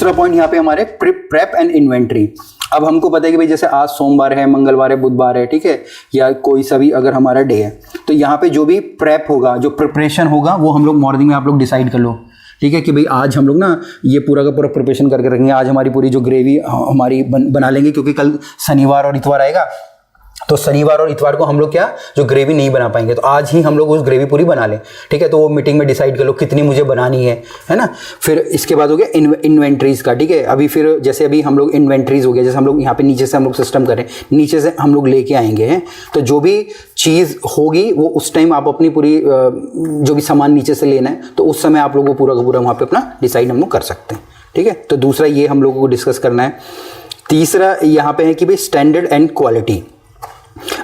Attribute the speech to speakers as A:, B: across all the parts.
A: दूसरा पॉइंट यहाँ पे हमारे प्रेप एंड इन्वेंट्री। अब हमको पता है कि भाई जैसे आज सोमवार है, मंगलवार है, बुधवार है, ठीक है, या कोई सा भी अगर हमारा डे है, तो यहाँ पे जो भी प्रेप होगा, जो प्रिपरेशन होगा, वो हम लोग मॉर्निंग में आप लोग डिसाइड कर लो, ठीक है, कि भाई आज हम लोग ना ये पूरा का पूरा प्रिपरेशन करके रखेंगे, आज हमारी पूरी जो ग्रेवी हमारी बना लेंगे, क्योंकि कल शनिवार और इतवार आएगा, तो शनिवार और इतवार को हम लोग क्या जो ग्रेवी नहीं बना पाएंगे, तो आज ही हम लोग उस ग्रेवी पूरी बना लें, ठीक है। तो वो मीटिंग में डिसाइड कर लो कितनी मुझे बनानी है ना। फिर इसके बाद हो गया इन्वेंट्रीज का, ठीक है। अभी फिर जैसे अभी हम लोग इन्वेंट्रीज हो गया, जैसे हम लोग यहाँ पे नीचे से हम लोग सिस्टम करें, नीचे से हम लोग लेके आएंगे हैं, तो जो भी चीज़ होगी वो उस टाइम आप अपनी पूरी जो भी सामान नीचे से लेना है, तो उस समय आप लोग को पूरा का पूरा वहाँ पर अपना डिसाइड हम लोग कर सकते हैं, ठीक है। तो दूसरा ये हम लोगों को डिस्कस करना है। तीसरा यहाँ पे है कि भाई स्टैंडर्ड एंड क्वालिटी।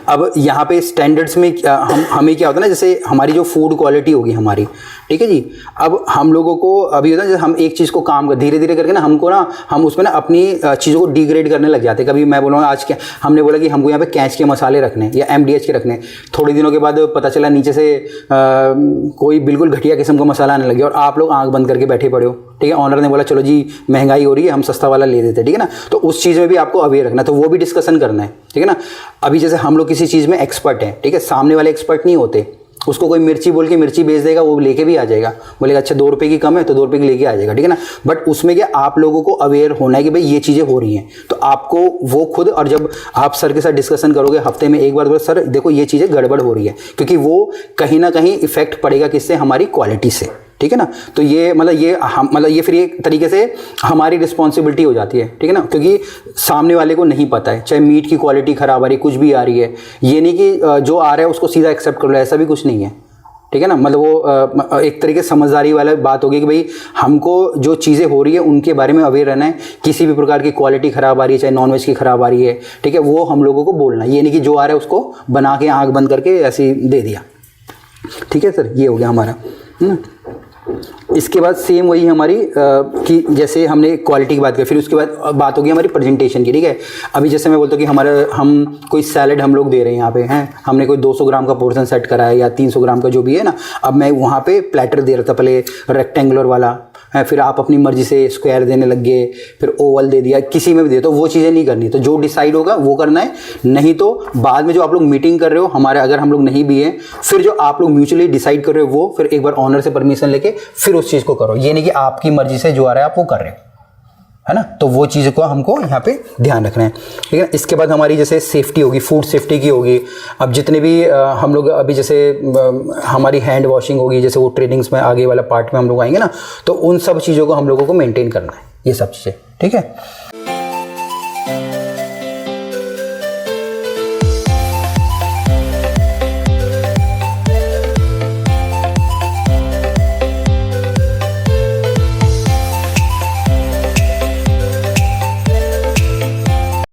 A: अब यहाँ पे स्टैंडर्ड्स में हमें क्या होता है ना, जैसे हमारी जो फूड क्वालिटी होगी हमारी, ठीक है जी। अब हम लोगों को अभी होता है जैसे हम एक चीज़ को काम कर धीरे धीरे करके ना हमको ना हम उसमें ना अपनी चीज़ों को डिग्रेड करने लग जाते हैं। कभी मैं बोलूँगा आज क्या हमने बोला कि हमको यहाँ पे कैच के मसाले रखने या MDH के रखने, थोड़े दिनों के बाद पता चला नीचे से कोई बिल्कुल घटिया किस्म का मसाला आने लग गया और आप लोग आँख बंद करके बैठे पड़े हो, ठीक है। ऑनर ने बोला चलो जी महंगाई हो रही है, हम सस्ता वाला ले देते हैं, ठीक है ना। तो उस चीज़ में भी आपको अवेयर रखना, तो वो भी डिस्कशन करना है, ठीक है ना। अभी जैसे हम लोग किसी चीज़ में एक्सपर्ट हैं, ठीक है, सामने वाले एक्सपर्ट नहीं होते, उसको कोई मिर्ची बोल के मिर्ची बेच देगा, वो लेके भी आ जाएगा, बोलेगा अच्छा 2 रुपये की कम है तो 2 रुपये की लेके आ जाएगा, ठीक है ना। बट उसमें क्या आप लोगों को अवेयर होना है कि भाई ये चीज़ें हो रही हैं, तो आपको वो खुद, और जब आप सर के साथ डिस्कशन करोगे हफ्ते में एक बार, तो सर देखो ये चीज़ें गड़बड़ हो रही है, क्योंकि वो कहीं ना कहीं इफेक्ट पड़ेगा किससे, हमारी क्वालिटी से, ठीक है ना। तो ये मतलब ये फिर एक तरीके से हमारी रिस्पॉन्सिबिलिटी हो जाती है, ठीक है ना, क्योंकि सामने वाले को नहीं पता है, चाहे मीट की क्वालिटी खराब आ रही, कुछ भी आ रही है, ये नहीं कि जो आ रहा है उसको सीधा एक्सेप्ट कर लो, ऐसा भी कुछ नहीं है, ठीक है ना। मतलब वो एक तरीके से समझदारी वाला बात होगी कि भाई हमको जो चीज़ें हो रही है उनके बारे में अवेयर रहना है। किसी भी प्रकार की क्वालिटी खराब आ रही है, चाहे नॉनवेज की खराब आ रही है, ठीक है, वो हम लोगों को बोलना है, ये नहीं कि जो आ रहा है उसको बना के आँख बंद करके ऐसे ही दे दिया, ठीक है सर। ये हो गया हमारा, है ना। इसके बाद सेम वही हमारी कि जैसे हमने क्वालिटी की बात की, फिर उसके बाद बात होगी हमारी प्रेजेंटेशन की, ठीक है। अभी जैसे मैं बोलता हूँ कि हम कोई सैलड हम लोग दे रहे हैं यहाँ पे हैं, हमने कोई 200 ग्राम का पोर्शन सेट करा है या 300 ग्राम का जो भी है ना, अब मैं वहाँ पे प्लेटर दे रहा था पहले रेक्टेंगुलर वाला है, फिर आप अपनी मर्जी से स्क्वायर देने लग गए, फिर ओवल दे दिया, किसी में भी दे, तो वो चीज़ें नहीं करनी। तो जो डिसाइड होगा वो करना है, नहीं तो बाद में जो आप लोग मीटिंग कर रहे हो हमारे, अगर हम लोग नहीं भी हैं, फिर जो आप लोग म्यूचुअली डिसाइड कर रहे हो वो फिर एक बार ऑनर से परमिशन लेके फिर उस चीज़ को करो। ये नहीं कि आपकी मर्जी से जो आ रहा है आप वो कर रहे हो, है ना। तो वो चीज़ को हमको यहाँ पे ध्यान रखना है, ठीक है। इसके बाद हमारी जैसे सेफ्टी होगी, फूड सेफ्टी की होगी। अब जितने भी हम लोग अभी जैसे हमारी हैंड वॉशिंग होगी, जैसे वो ट्रेनिंग्स में आगे वाला पार्ट में हम लोग आएंगे ना, तो उन सब चीज़ों को हम लोगों को मेंटेन करना है, ये सब चीज़ें, ठीक है।